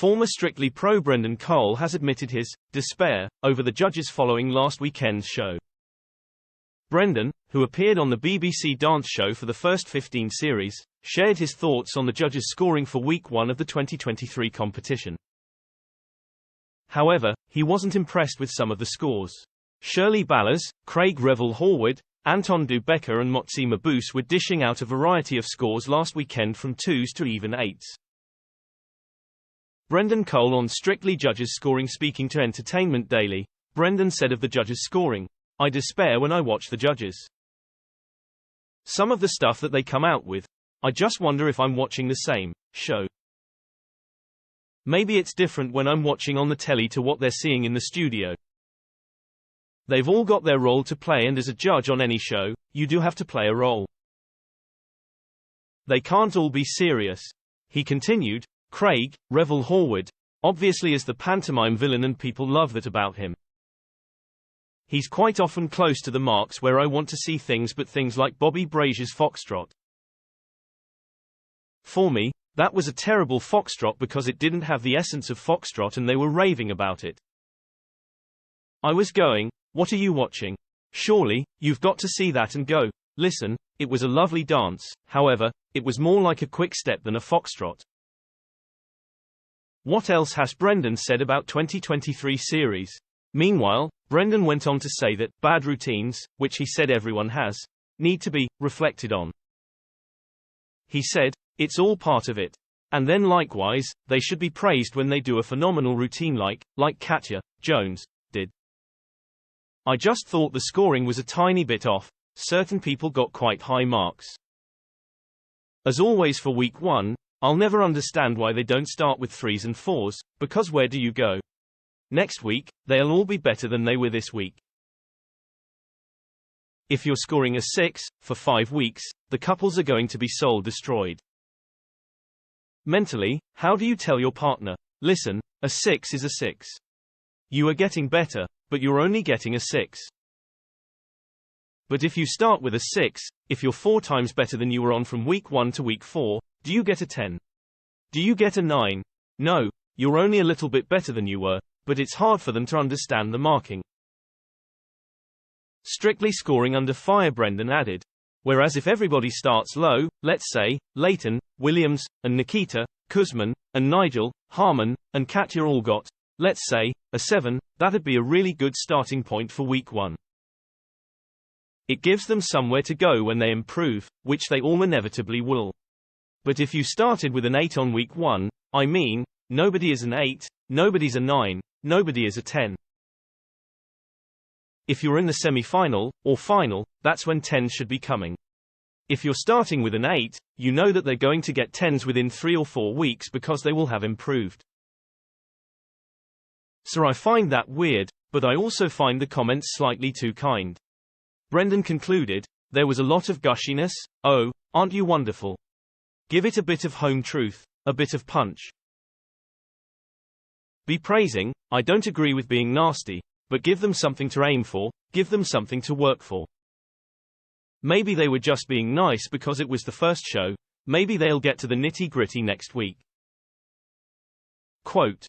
Former Strictly pro Brendan Cole has admitted his despair over the judges following last weekend's show. Brendan, who appeared on the BBC dance show for the first 15 series, shared his thoughts on the judges' scoring for Week 1 of the 2023 competition. However, he wasn't impressed with some of the scores. Shirley Ballas, Revel Horwood, Anton Beke and Mabuse were dishing out a variety of scores last weekend from 2s to even 8s. Brendan Cole on Strictly judges scoring. Speaking to Entertainment Daily, Brendan said of the judges' scoring, "I despair when I watch the judges. Some of the stuff that they come out with, I just wonder if I'm watching the same show. Maybe it's different when I'm watching on the telly to what they're seeing in the studio. They've all got their role to play, and as a judge on any show, you do have to play a role. They can't all be serious." He continued, Revel Horwood obviously is the pantomime villain and people love that about him. He's quite often close to the marks where I want to see things, but things like Bobby Brazier's Foxtrot. For me, that was a terrible Foxtrot because it didn't have the essence of Foxtrot and they were raving about it. I was going, "What are you watching? Surely, you've got to see that and go, listen, it was a lovely dance, however, it was more like a quick step than a Foxtrot." What else has Brendan said about 2023 series? Meanwhile, Brendan went on to say that bad routines, which he said everyone has, need to be reflected on. He said, "It's all part of it. And then likewise, they should be praised when they do a phenomenal routine like Katya Jones did. I just thought the scoring was a tiny bit off. Certain people got quite high marks. As always for Week 1, I'll never understand why they don't start with 3s and 4s, because where do you go? Next week, they'll all be better than they were this week. If you're scoring a 6, for 5 weeks, the couples are going to be soul destroyed. Mentally, how do you tell your partner, listen, a 6 is a 6. You are getting better, but you're only getting a 6. But if you start with a 6, if you're 4 times better than you were on from Week 1 to Week 4, do you get a 10? Do you get a 9? No, you're only a little bit better than you were, but it's hard for them to understand the marking. Strictly scoring under fire, Brendan added. Whereas if everybody starts low, let's say, Leighton, Williams, and Nikita, Kuzman, and Nigel, Harman, and Katya all got, let's say, a 7, that'd be a really good starting point for Week 1. It gives them somewhere to go when they improve, which they all inevitably will. But if you started with an 8 on Week 1, I mean, nobody is an 8, nobody's a 9, nobody is a 10. If you're in the semi-final, or final, that's when 10s should be coming. If you're starting with an 8, you know that they're going to get 10s within 3 or 4 weeks because they will have improved. So I find that weird, but I also find the comments slightly too kind. Brendan concluded, there was a lot of gushiness, oh, aren't you wonderful? Give it a bit of home truth, a bit of punch. Be praising, I don't agree with being nasty, but give them something to aim for, give them something to work for. Maybe they were just being nice because it was the first show, maybe they'll get to the nitty-gritty next week. Quote,